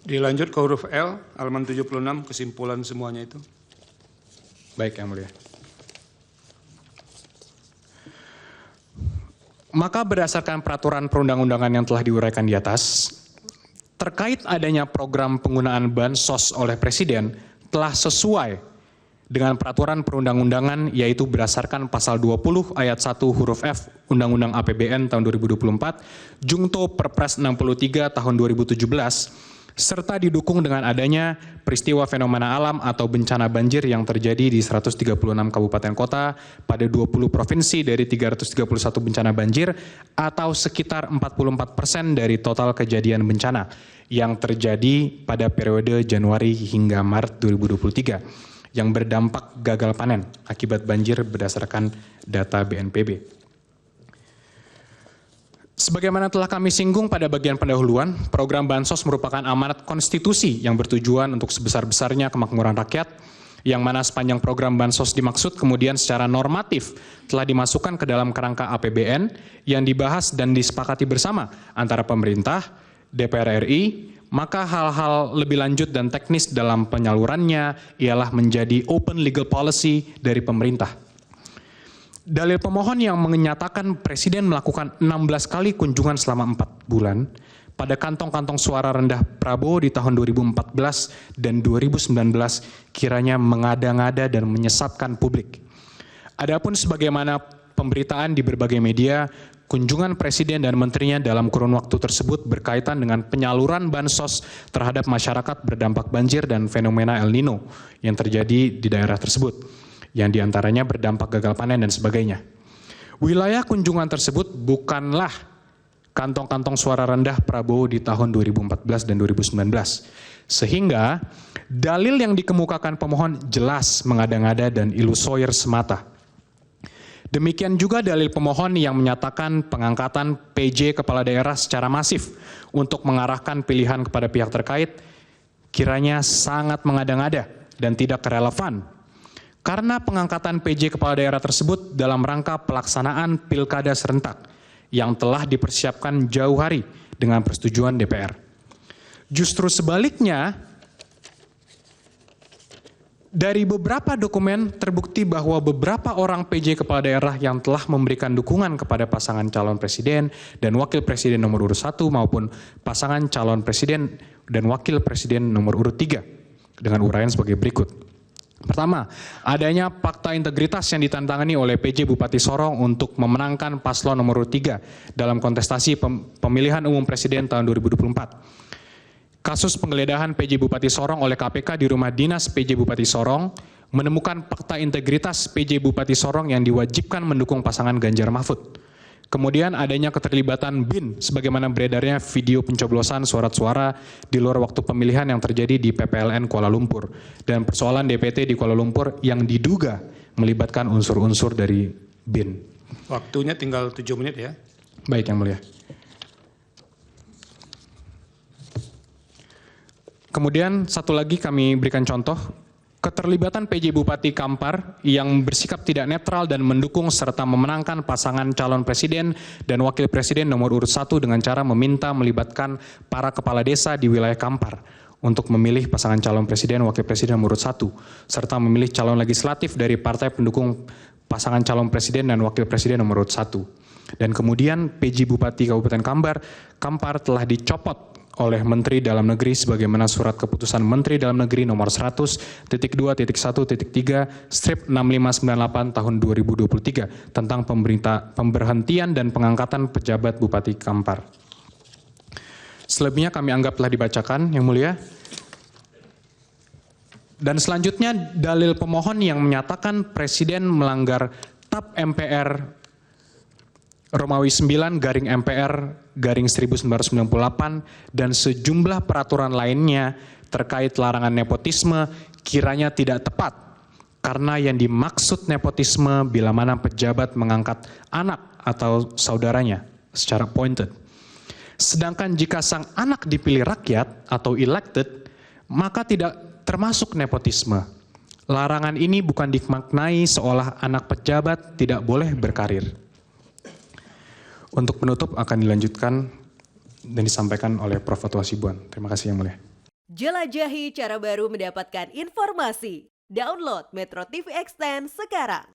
Dilanjut ke huruf L, halaman 76, kesimpulan semuanya itu. Baik, Yang Mulia. Maka berdasarkan peraturan perundang-undangan yang telah diuraikan di atas, terkait adanya program penggunaan bansos oleh Presiden telah sesuai dengan peraturan perundang-undangan, yaitu berdasarkan pasal 20 ayat 1 huruf F Undang-Undang APBN tahun 2024, Jungto Perpres 63 tahun 2017, serta didukung dengan adanya peristiwa fenomena alam atau bencana banjir yang terjadi di 136 kabupaten kota pada 20 provinsi dari 331 bencana banjir atau sekitar 44% dari total kejadian bencana yang terjadi pada periode Januari hingga Maret 2023 yang berdampak gagal panen akibat banjir berdasarkan data BNPB. Sebagaimana telah kami singgung pada bagian pendahuluan, program Bansos merupakan amanat konstitusi yang bertujuan untuk sebesar-besarnya kemakmuran rakyat, yang mana sepanjang program Bansos dimaksud kemudian secara normatif telah dimasukkan ke dalam kerangka APBN yang dibahas dan disepakati bersama antara pemerintah, DPR RI, maka hal-hal lebih lanjut dan teknis dalam penyalurannya ialah menjadi open legal policy dari pemerintah. Dalil pemohon yang menyatakan Presiden melakukan 16 kali kunjungan selama 4 bulan pada kantong-kantong suara rendah Prabowo di tahun 2014 dan 2019 kiranya mengada-ngada dan menyesatkan publik. Adapun sebagaimana pemberitaan di berbagai media, kunjungan Presiden dan menterinya dalam kurun waktu tersebut berkaitan dengan penyaluran bansos terhadap masyarakat berdampak banjir dan fenomena El Nino yang terjadi di daerah tersebut, yang diantaranya berdampak gagal panen dan sebagainya. Wilayah kunjungan tersebut bukanlah kantong-kantong suara rendah Prabowo di tahun 2014 dan 2019. Sehingga dalil yang dikemukakan pemohon jelas mengada-ngada dan ilusoir semata. Demikian juga dalil pemohon yang menyatakan pengangkatan PJ Kepala Daerah secara masif untuk mengarahkan pilihan kepada pihak terkait kiranya sangat mengada-ngada dan tidak relevan. Karena pengangkatan PJ Kepala Daerah tersebut dalam rangka pelaksanaan pilkada serentak yang telah dipersiapkan jauh hari dengan persetujuan DPR. Justru sebaliknya, dari beberapa dokumen terbukti bahwa beberapa orang PJ Kepala Daerah yang telah memberikan dukungan kepada pasangan calon presiden dan wakil presiden nomor urut 1 maupun pasangan calon presiden dan wakil presiden nomor urut 3 dengan uraian sebagai berikut. Pertama, adanya fakta integritas yang ditantangani oleh PJ Bupati Sorong untuk memenangkan paslon nomor urut 3 dalam kontestasi pemilihan umum presiden tahun 2024. Kasus penggeledahan PJ Bupati Sorong oleh KPK di rumah dinas PJ Bupati Sorong menemukan fakta integritas PJ Bupati Sorong yang diwajibkan mendukung pasangan Ganjar Mahfud. Kemudian adanya keterlibatan BIN sebagaimana beredarnya video pencoblosan surat-suara di luar waktu pemilihan yang terjadi di PPLN Kuala Lumpur dan persoalan DPT di Kuala Lumpur yang diduga melibatkan unsur-unsur dari BIN. Waktunya tinggal 7 menit ya. Baik, Yang Mulia. Kemudian satu lagi kami berikan contoh, keterlibatan PJ Bupati Kampar yang bersikap tidak netral dan mendukung serta memenangkan pasangan calon presiden dan wakil presiden nomor urut 1 dengan cara meminta melibatkan para kepala desa di wilayah Kampar untuk memilih pasangan calon presiden wakil presiden nomor urut 1 serta memilih calon legislatif dari partai pendukung pasangan calon presiden dan wakil presiden nomor urut 1. Dan kemudian PJ Bupati Kabupaten Kampar telah dicopot oleh Menteri Dalam Negeri sebagaimana surat keputusan Menteri Dalam Negeri nomor 100.2.1.3 strip 6598 tahun 2023 tentang pemberhentian dan pengangkatan pejabat Bupati Kampar. Selebihnya kami anggap telah dibacakan, Yang Mulia. Dan selanjutnya dalil pemohon yang menyatakan Presiden melanggar TAP MPR Romawi 9 garing MPR garing 1998 dan sejumlah peraturan lainnya terkait larangan nepotisme kiranya tidak tepat karena yang dimaksud nepotisme bila mana pejabat mengangkat anak atau saudaranya secara appointed. Sedangkan jika sang anak dipilih rakyat atau elected maka tidak termasuk nepotisme. Larangan ini bukan dimaknai seolah anak pejabat tidak boleh berkarir. Untuk penutup akan dilanjutkan dan disampaikan oleh Prof. Fatwa Hasibuan. Terima kasih Yang Mulia. Jelajahi cara baru mendapatkan informasi. Download Metro TV Extend sekarang.